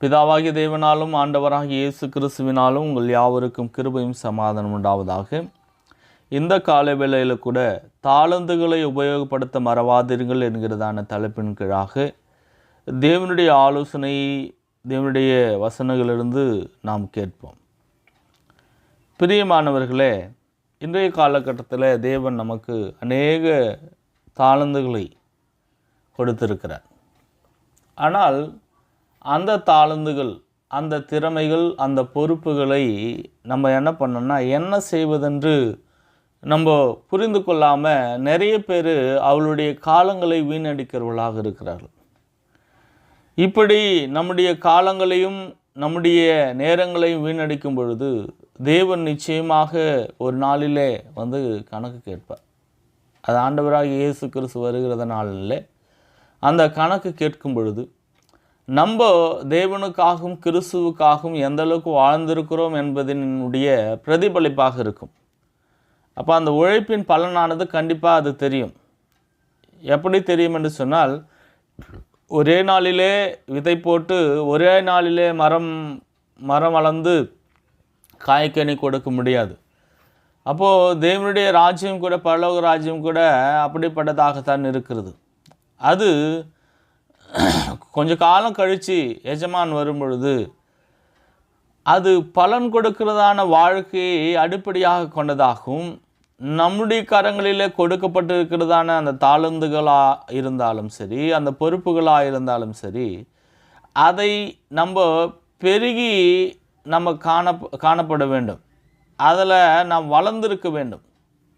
பிதாவாகிய தேவனாலும் ஆண்டவராகிய இயேசு கிறிஸ்துவினாலும் உங்கள் யாவருக்கும் கிருபையும் சமாதானம் உண்டாவதாக. இந்த காலை வேளையில் கூட தாளந்துகளை உபயோகப்படுத்த மறவாதீர்கள் என்கிறதான தலைப்பின் கீழாக தேவனுடைய ஆலோசனை, தேவனுடைய வசனங்களிலிருந்து நாம் கேட்போம். பிரியமானவர்களே, இன்றைய காலகட்டத்தில் தேவன் நமக்கு அநேக தாளந்துகளை கொடுத்திருக்கிறார். ஆனால் அந்த தாளந்துகள், அந்த திறமைகள், அந்த பொறுப்புகளை நம்ம என்ன பண்ணோம்னா என்ன செய்வதென்று நம்ம புரிந்து கொள்ளாமல் நிறைய பேர் அவளுடைய காலங்களை வீணடிக்கிறவர்களாக இருக்கிறார்கள். இப்படி நம்முடைய காலங்களையும் நம்முடைய நேரங்களையும் வீணடிக்கும் பொழுது தேவன் நிச்சயமாக ஒரு நாளிலே வந்து கணக்கு கேட்பார். அது ஆண்டவராக இயேசு கிறிஸ்து வருகிறத நாளில் அந்த கணக்கு கேட்கும் பொழுது நம்ம தேவனுக்காகவும் கிறிஸ்துவுக்காகவும் எந்த அளவுக்கு வாழ்ந்திருக்கிறோம் என்பதனுடைய பிரதிபலிப்பாக இருக்கும். அப்போ அந்த உழைப்பின் பலனானது கண்டிப்பாக அது தெரியும். எப்படி தெரியும் என்று சொன்னால், ஒரே நாளிலே விதை போட்டு ஒரே நாளிலே மரம் வளர்ந்து காய்கனி கொடுக்க முடியாது. அப்போது தேவனுடைய ராஜ்யம் கூட, பரலோக ராஜ்யம் கூட அப்படிப்பட்டதாகத்தான் இருக்கிறது. அது கொஞ்ச காலம் கழித்து எஜமான் வரும் பொழுது அது பலன் கொடுக்கிறதான வாழ்க்கையை அடிப்படையாக கொண்டதாகவும், நம்முடைய கரங்களிலே கொடுக்கப்பட்டிருக்கிறதான அந்த தாளந்துகளாக இருந்தாலும் சரி, அந்த பொறுப்புகளாக இருந்தாலும் சரி, அதை நம்ம பெருகி நம்ம காணப்பட வேண்டும். அதில் நாம் வளர்ந்திருக்க வேண்டும்.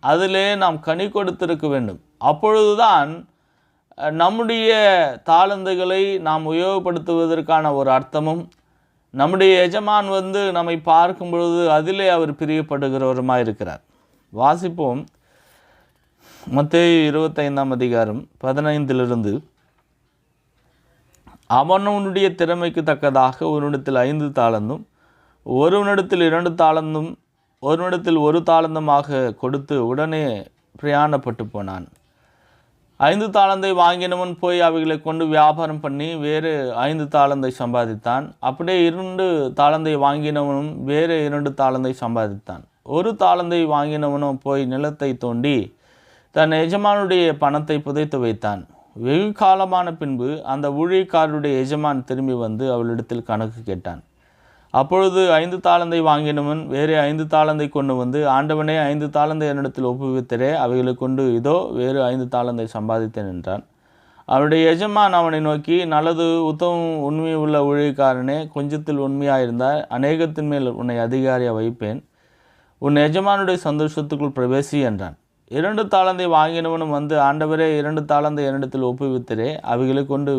அதிலே நாம் கனி கொடுத்திருக்க வேண்டும். அப்பொழுதுதான் நம்முடைய தாளந்துகளை நாம் உபயோகப்படுத்துவதற்கான ஒரு அர்த்தமும், நம்முடைய எஜமான் வந்து நம்மை பார்க்கும் பொழுது அதிலே அவர் பிரியப்படுகிறவருமாக இருக்கிறார். வாசிப்போம். மத்தேயு 25ஆம் அதிகாரம் 15 அவனுடைய திறமைக்கு தக்கதாக ஒருவனிடத்தில் 5 தாளந்தும், ஒருவனிடத்தில் 2 தாளந்தும், ஒருவனிடத்தில் 1 தாளந்துமாக கொடுத்து உடனே பிரயாணப்பட்டு போனான். 5 தாளந்தை வாங்கினவன் போய் அவைகளை கொண்டு வியாபாரம் பண்ணி வேறு 5 தாளந்தை சம்பாதித்தான். அப்படியே 2 தாளந்தை வாங்கினவனும் வேறு 2 தாளந்தை சம்பாதித்தான். 1 தாளந்தை வாங்கினவனும் போய் நிலத்தை தோண்டி தன் எஜமானுடைய பணத்தை புதைத்து வைத்தான். வெகு காலமான பின்பு அந்த ஊழியக்காரருடைய எஜமான் திரும்பி வந்து அவளிடத்தில் கணக்கு கேட்டான். அப்பொழுது 5 தாளந்தை வாங்கினவன் வேறு 5 தாளந்தை கொண்டு வந்து, ஆண்டவனே, 5 தாளந்தை என்னிடத்தில் ஒப்புவித்தரே, அவைகளை கொண்டு இதோ வேறு 5 தாளந்தை சம்பாதித்தேன் என்றான். அவனுடைய எஜமான் அவனை நோக்கி, நல்லது, உத்தமம், உண்மை உள்ள ஊழியக்காரனே, கொஞ்சத்தில் உண்மையாயிருந்தால் அநேகத்தின் மேல் உன்னை அதிகாரியாக வைப்பேன். உன் எஜமானுடைய சந்தோஷத்துக்குள் பிரவேசி என்றான். 2 தாளந்தை வாங்கினவனும் வந்து, ஆண்டவரே, 2 தாளந்தை என்னிடத்தில் ஒப்புவித்தரே, அவைகளை கொண்டு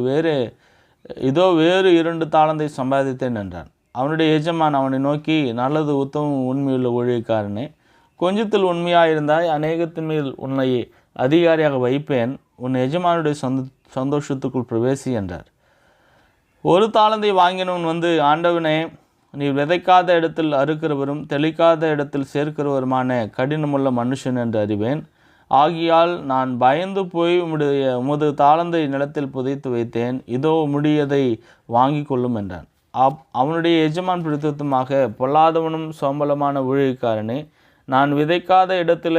இதோ வேறு 2 தாளந்தை சம்பாதித்தேன் என்றான். அவனுடைய எஜமான் அவனை நோக்கி, நல்லது, உத்தமம், உண்மையுள்ள ஊழியக்காரனே, கொஞ்சத்தில் உண்மையாயிருந்தாய் அநேகத்தின் மேல் உன்னை அதிகாரியாக வைப்பேன். உன் எஜமானுடைய சந்தோஷத்துக்குள் பிரவேசி என்றார். 1 தாளந்தை வாங்கினவன் வந்து, ஆண்டவனே, நீ விதைக்காத இடத்தில் அறுக்கிறவரும் தெளிக்காத இடத்தில் சேர்க்கிறவருமான கடினமுள்ள மனுஷன் என்று அறிவேன். ஆகியால் நான் பயந்து போய் உமது தாளந்தை நிலத்தில் புதைத்து வைத்தேன். இதோ உம்முடையதை வாங்கி கொள்ளும் என்றான். அவனுடைய எஜமான் பிரத்யுத்தமாக, பொல்லாதவனும் சோம்பலமான ஊழியக்காரனே, நான் விதைக்காத இடத்துல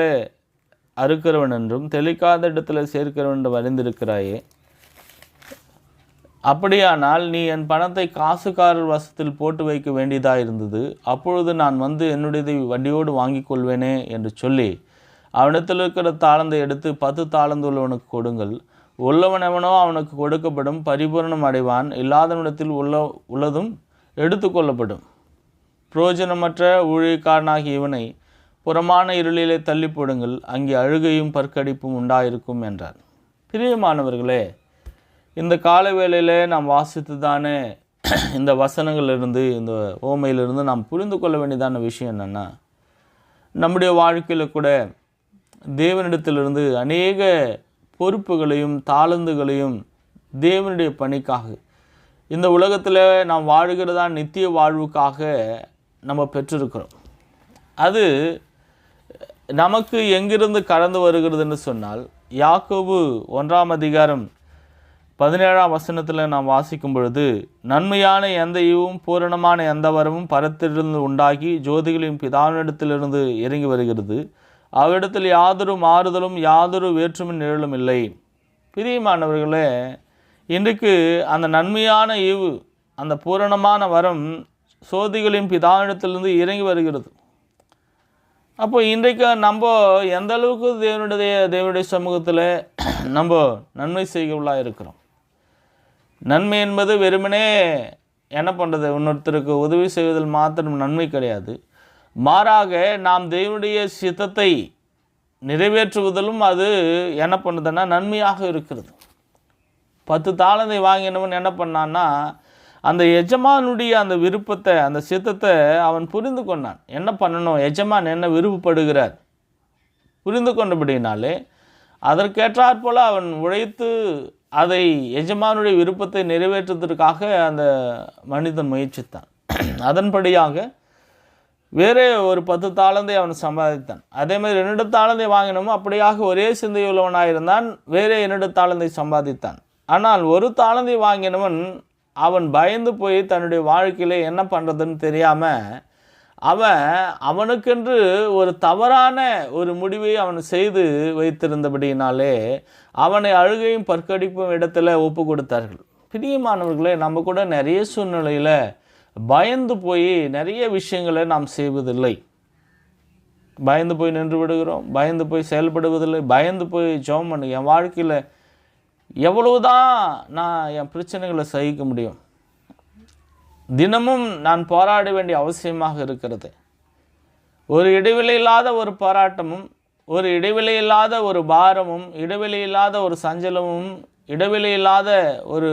அறுக்கிறவன் என்றும் தெளிக்காத இடத்துல சேர்க்கிறவன் என்று அறிந்திருக்கிறாயே. அப்படியானால் நீ என் பணத்தை காசுக்காரர் வசத்தில் போட்டு வைக்க வேண்டியதாக இருந்தது. அப்பொழுது நான் வந்து என்னுடையதை வட்டியோடு வாங்கி கொள்வேனே என்று சொல்லி அவனிடத்தில் இருக்கிற தாளந்தை எடுத்து 10 தாளந்து உள்ளவனுக்கு கொடுங்கள். உள்ளவன் எவனோ அவனுக்கு கொடுக்கப்படும், பரிபூரணம் அடைவான். இல்லாதவனிடத்தில் உள்ளதும் எடுத்து கொள்ளப்படும். பிரயோஜனமற்ற ஊழியக்காரனாகிய இவனை புறமான இருளிலே தள்ளி போடுங்கள், அங்கே அழுகையும் பற்கடிப்பும் உண்டாயிருக்கும் என்றார். பிரியமானவர்களே, இந்த கால வேளையில் நாம் வாசித்து தானே இந்த வசனங்களிலிருந்து, இந்த ஓமையிலிருந்து நாம் புரிந்து கொள்ள வேண்டியதான விஷயம் என்னென்னா, நம்முடைய வாழ்க்கையில் கூட தேவனிடத்திலிருந்து அநேக பொறுப்புகளையும் தாளந்துகளையும் தேவனுடைய பணிக்காக, இந்த உலகத்தில் நாம் வாழ்கிறதா நித்திய வாழ்வுக்காக நம்ம பெற்றிருக்கிறோம். அது நமக்கு எங்கிருந்து கடந்து வருகிறதுன்னு சொன்னால், யாக்கோபு 1ஆம் அதிகாரம் 17ஆம் வசனத்தில் நாம் வாசிக்கும் பொழுது, நன்மையான எந்த ஈவும் பூரணமான எந்த வரமும் பரத்திலிருந்து உண்டாகி ஜோதிகளின் பிதாவினிடத்திலிருந்து இறங்கி வருகிறது. அவ்விடத்தில் யாதொரு மாறுதலும் யாதொரு வேற்றுமை நிழலும் இல்லை. பிரியமானவர்களே, இன்றைக்கு அந்த நன்மையான ஈவு, அந்த பூரணமான வரம் சோதிகளின் பிதாவினிடத்திலிருந்து இறங்கி வருகிறது. அப்போ இன்றைக்கு நம்ம எந்த அளவுக்கு தேவனுடைய சமூகத்தில் நம்ம நன்மை செய்கிறவர்களாக இருக்கிறோம். நன்மை என்பது வெறுமனே என்ன பண்ணுறது, இன்னொருத்தருக்கு உதவி செய்வதில் மாத்திரம் நன்மை கிடையாது. மாறாக நாம் தேவனுடைய சித்தத்தை நிறைவேற்றுவதிலும் அது என்ன பண்ணுதுன்னா நன்மையாக இருக்கிறது. 10 தாளந்தை வாங்கினவன் என்ன பண்ணான்னா, அந்த எஜமானுடைய அந்த விருப்பத்தை, அந்த சித்தத்தை அவன் புரிந்து கொண்டான். என்ன பண்ணணும், எஜமான் என்ன விருப்பப்படுகிறார் புரிந்து கொண்டபடினாலே அதற்கேற்றாற்போல் அவன் உழைத்து அதை எஜமானுடைய விருப்பத்தை நிறைவேற்றுவதற்காக அந்த மனிதன் முயற்சித்தான். அதன்படியாக வேறே ஒரு 10 தாளந்தை அவன் சம்பாதித்தான். அதேமாதிரி 2 தாளந்தை வாங்கினோமோ அப்படியாக ஒரே சிந்தையுள்ளவனாக இருந்தான். வேறே 2 தாளந்தை சம்பாதித்தான். ஆனால் 1 தாளந்தை வாங்கினவன் அவன் பயந்து போய் தன்னுடைய வாழ்க்கையில் என்ன பண்ணுறதுன்னு தெரியாமல் அவனுக்கென்று ஒரு தவறான ஒரு முடிவை அவன் செய்து வைத்திருந்தபடியினாலே அவனை அழுகையும் பற்கடிப்பும் இடத்துல ஒப்பு கொடுத்தார்கள். பிரியமானவர்களே, நம்ம கூட நிறைய சூழ்நிலையில் பயந்து போய் நிறைய விஷயங்களை நாம் செய்வதில்லை. பயந்து போய் நின்று விடுகிறோம், பயந்து போய் செயல்படுவதில்லை, பயந்து போய் ஜெபம் பண்ணு. என் வாழ்க்கையில் எவ்வளவுதான் நான் என் பிரச்சனைகளை சகிக்க முடியும், தினமும் நான் போராட வேண்டிய அவசியமாக இருக்கிறது. ஒரு இடைவெளி இல்லாத ஒரு போராட்டமும், ஒரு இடைவெளி இல்லாத ஒரு பாரமும், இடைவெளி இல்லாத ஒரு சஞ்சலமும், இடைவெளி இல்லாத ஒரு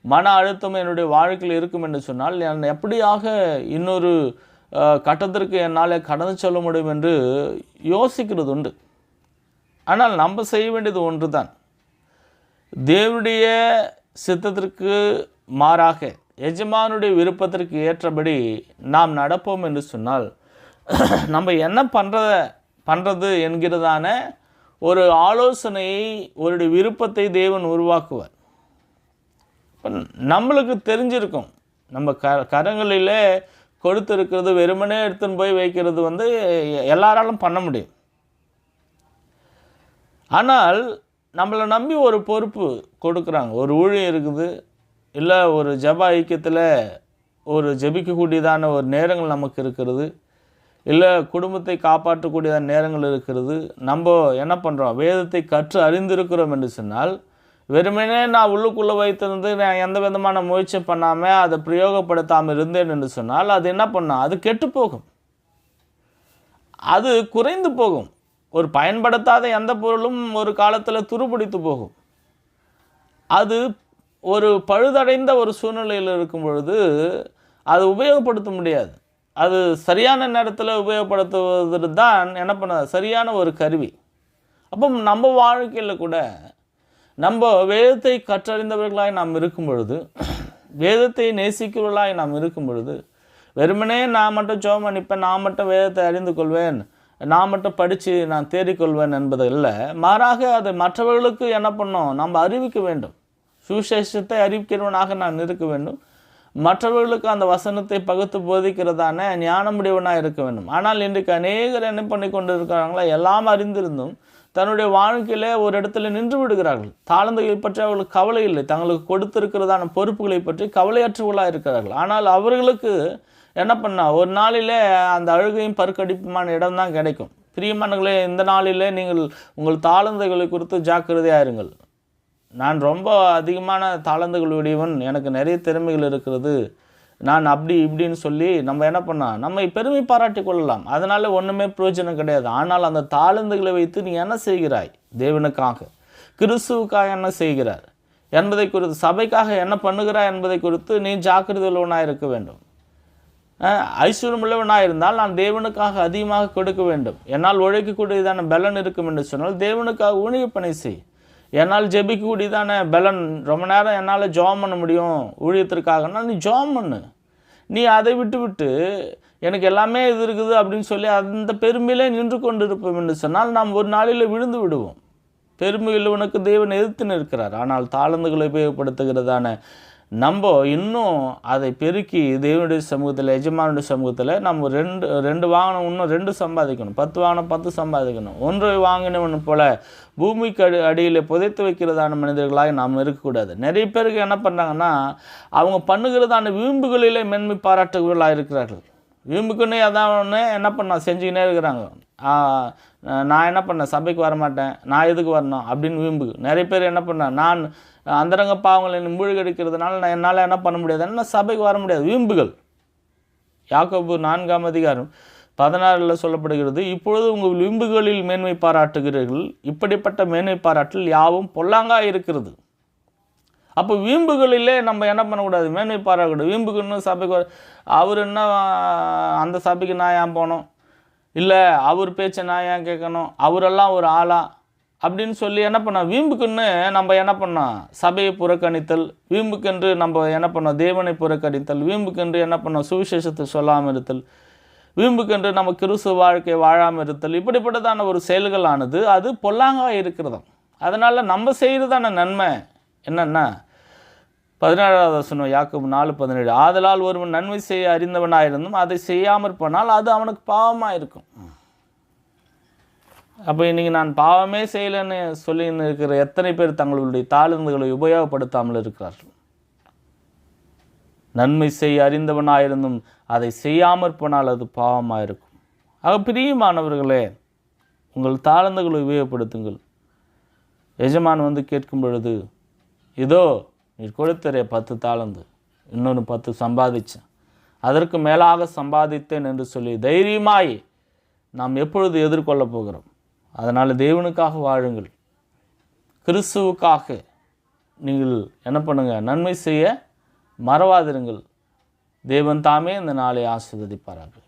மன அழுத்தமும் என்னுடைய வாழ்க்கையில் இருக்கும் என்று சொன்னால் நான் எப்படியாக இன்னொரு கட்டத்திற்கு என்னால் கடந்து செல்ல முடியும் என்று யோசிக்கிறது உண்டு. ஆனால் நம்ம செய்ய வேண்டியது ஒன்று தான், தேவனுடைய சித்தத்திற்கு மாறாக எஜமானுடைய விருப்பத்திற்கு ஏற்றபடி நாம் நடப்போம் என்று சொன்னால் நம்ம என்ன பண்ணுறது என்கிறதான ஒரு ஆலோசனையை, ஒரு விருப்பத்தை தேவன் உருவாக்குவார். நம்மளுக்கு தெரிஞ்சிருக்கும், நம்ம கரங்களில் கொடுத்துருக்கிறது வெறுமனே எடுத்துன்னு போய் வைக்கிறது எல்லாராலும் பண்ண முடியும். ஆனால் நம்மளை நம்பி ஒரு பொறுப்பு கொடுக்குறாங்க, ஒரு ஊழியம் இருக்குது, இல்லை ஒரு ஜெப ஐக்கியத்தில் ஒரு ஜெபிக்கக்கூடியதான ஒரு நேரங்கள் நமக்கு இருக்கிறது, இல்லை குடும்பத்தை காப்பாற்றக்கூடியதான நேரங்கள் இருக்கிறது. நம்ம என்ன பண்ணுறோம், வேதத்தை கற்று அறிந்திருக்கிறோம் என்று சொன்னால் வெறுமனே நான் உள்ளுக்குள்ளே வைத்திருந்து நான் எந்த விதமான முயற்சி பண்ணாமல் அதை பிரயோகப்படுத்தாமல் இருந்தேன் என்று சொன்னால் அது என்ன பண்ணோம், அது கெட்டு போகும், அது குறைந்து போகும். ஒரு பயன்படுத்தாத எந்த பொருளும் ஒரு காலத்தில் துருப்பிடித்து போகும். அது ஒரு பழுதடைந்த ஒரு சூழ்நிலையில் இருக்கும் பொழுது அது உபயோகப்படுத்த முடியாது. அது சரியான நேரத்தில் உபயோகப்படுத்துவது தான் என்ன பண்ண சரியான ஒரு கருவி. அப்போ நம்ம வாழ்க்கையில் கூட நம்ம வேதத்தை கற்றறிந்தவர்களாய் நாம் இருக்கும் பொழுது, வேதத்தை நேசிக்கிறவர்களாய் நாம் இருக்கும் பொழுது, வெறுமனே நான் மட்டும் ஜெபம் பண்ணிப்பேன், நான் மட்டும் வேதத்தை அறிந்து கொள்வேன், நான் மட்டும் படித்து நான் தேடிக்கொள்வேன் என்பது இல்லை. மாறாக அது மற்றவர்களுக்கு என்ன பண்ணோம், நம்ம அறிவிக்க வேண்டும். சுவிசேஷத்தை அறிவிக்கிறவனாக நான் இருக்க வேண்டும். மற்றவர்களுக்கு அந்த வசனத்தை பகுத்து போதிக்கிறதான ஞானமுடையவனாக இருக்க வேண்டும். ஆனால் இன்றைக்கு அநேகர் என்ன பண்ணி கொண்டு இருக்கிறாங்களா, எல்லாம் அறிந்திருந்தும் தன்னுடைய வாழ்க்கையில் ஒரு இடத்துல நின்று விடுகிறார்கள். தாளந்துகளை பற்றி அவர்களுக்கு கவலை இல்லை, தங்களுக்கு கொடுத்திருக்கிறதான பொறுப்புகளை பற்றி கவலையற்றவர்களாக இருக்கிறார்கள். ஆனால் அவர்களுக்கு என்ன பண்ணால் ஒரு நாளிலே அந்த அழுகையும் பற்கடிப்புமான இடம் தான் கிடைக்கும். பிரியமானங்களே, இந்த நாளிலே நீங்கள் உங்கள் தாளந்துகளை குறித்து ஜாக்கிரதையாக இருங்கள். நான் ரொம்ப அதிகமான தாளந்துகளுடையவன், எனக்கு நிறைய திறமைகள் இருக்கிறது, நான் அப்படி இப்படின்னு சொல்லி நம்ம என்ன பண்ணால் நம்மை பெருமை பாராட்டி கொள்ளலாம். அதனால் ஒன்றுமே பிரயோஜனம் கிடையாது. ஆனால் அந்த தாளந்துகளை வைத்து நீ என்ன செய்கிறாய், தேவனுக்காக கிறிஸ்துவுக்காக என்ன செய்கிறார் என்பதை குறித்து, சபைக்காக என்ன பண்ணுகிறாய் என்பதை குறித்து நீ ஜாக்கிரதை உள்ளவனாக இருக்க வேண்டும். ஐஸ்வர்யம் உள்ளவனாக இருந்தால் நான் தேவனுக்காக அதிகமாக கொடுக்க வேண்டும். என்னால் உழைக்கக்கூடியதான பலன் இருக்கும் என்று சொன்னால் தேவனுக்காக ஊழிய பணி செய். என்னால் ஜெபிக்கக்கூடியதான பலன், ரொம்ப நேரம் என்னால் ஜெபம் பண்ண முடியும் ஊழியத்திற்காகனா நீ ஜெபம் பண்ணு. நீ அதை விட்டு எனக்கு எல்லாமே இது இருக்குது அப்படின்னு சொல்லி அந்த பெருமையிலே நின்று கொண்டு இருப்போம் என்று சொன்னால் நாம் ஒரு நாளில் விழுந்து விடுவோம். பெருமை உள்ளவனுக்கு தேவன் எதிர்த்து நிற்கிறார். ஆனால் தாளந்துகளை உபயோகப்படுத்துகிறதான நம்ம இன்னும் அதை பெருக்கி தேவனுடைய சமூகத்தில், எஜமானுடைய சமூகத்தில் நம்ம ரெண்டு வாங்கணும், இன்னும் 2 சம்பாதிக்கணும். 10 வாங்கினா 10 சம்பாதிக்கணும். 1 வாங்கினவன் போல் பூமிக்கு அடியில் புதைத்து வைக்கிறதான மனிதர்களாக நாம் இருக்கக்கூடாது. நிறைய பேருக்கு என்ன பண்ணுறாங்கன்னா, அவங்க பண்ணுகிறதான வீம்புகளிலே மேன்மை பாராட்டுகளாக இருக்கிறார்கள். வீம்புக்குன்னே அதான் ஒன்று என்ன பண்ண செஞ்சுக்கினே இருக்கிறாங்க. நான் என்ன பண்ணேன், சபைக்கு வரமாட்டேன், நான் எதுக்கு வரணும் அப்படின்னு வீம்பு. நிறைய பேர் என்ன பண்ணேன், நான் அந்தரங்க பாவங்களை மூழ்கடிக்கிறதுனால நான் என்னால் என்ன பண்ண முடியாது, என்ன சபைக்கு வர முடியாது. வீம்புகள். யாக்கோபு 4ஆம் அதிகாரம் 16 சொல்லப்படுகிறது, இப்பொழுது உங்கள் வீம்புகளில் மேன்மை பாராட்டுகிறீர்கள், இப்படிப்பட்ட மேன்மை பாராட்டில் யாவும் பொல்லாங்காக இருக்கிறது. அப்போ வீம்புகளிலே நம்ம என்ன பண்ணக்கூடாது, மேன்மை பாராட்டக்கூடாது. வீம்புக்குன்னு சபைக்கு அவர் என்ன அந்த சபைக்கு நான் ஏன் போனோம், இல்லை அவர் பேச்சை நான் ஏன் கேட்கணும், அவரெல்லாம் ஒரு ஆளா அப்படின்னு சொல்லி என்ன பண்ணோம், வீம்புக்குன்னு நம்ம என்ன பண்ணோம், சபையை புறக்கணித்தல், வீம்புக்கென்று நம்ம என்ன பண்ணோம், தேவனை புறக்கணித்தல், வீம்புக்கென்று என்ன பண்ணோம், சுவிசேஷத்தை சொல்லாமல் இருத்தல், வீம்புக்கென்று நம்ம கிறிஸ்துவ வாழ்க்கையை வாழாமல் இருத்தல், இப்படிப்பட்டதான ஒரு செயல்களானது அது பொல்லாங்காக இருக்கிறதாம். அதனால் நம்ம செய்கிறதான நன்மை என்னென்னா 17வது வசனம் யாக்கோபு 4:17, ஆதலால் ஒருவன் நன்மை செய்ய அறிந்தவனாயிருந்தும் அதை செய்யாமற் போனால் அது அவனுக்கு பாவமாக இருக்கும். அப்போ இன்றைக்கி நான் பாவமே செய்யலைன்னு சொல்லி இருக்கிற எத்தனை பேர் தங்களுடைய தாளந்துகளை உபயோகப்படுத்தாமல் இருக்கிறார்கள். நன்மை செய்ய அறிந்தவனாயிருந்தும் அதை செய்யாமற் போனால் அது பாவமாக இருக்கும். ஆக பிரியமானவர்களே, உங்கள் தாளந்துகளை உபயோகப்படுத்துங்கள். எஜமான் வந்து கேட்கும் பொழுது, இதோ நீர் கொடுத்தரே 10 தாளந்து, இன்னொன்று 10 சம்பாதிச்சேன், அதற்கு மேலாக சம்பாதித்தேன் என்று சொல்லி தைரியமாய் நாம் எப்பொழுது எதிர்கொள்ள போகிறோம். அதனால் தேவனுக்காக வாழுங்கள், கிறிஸ்துவுக்காக நீங்கள் என்ன பண்ணுங்கள், நன்மை செய்ய மறவாதிருங்கள். தேவன் தாமே இந்த நாளை ஆசீர்வதிப்பார்கள்.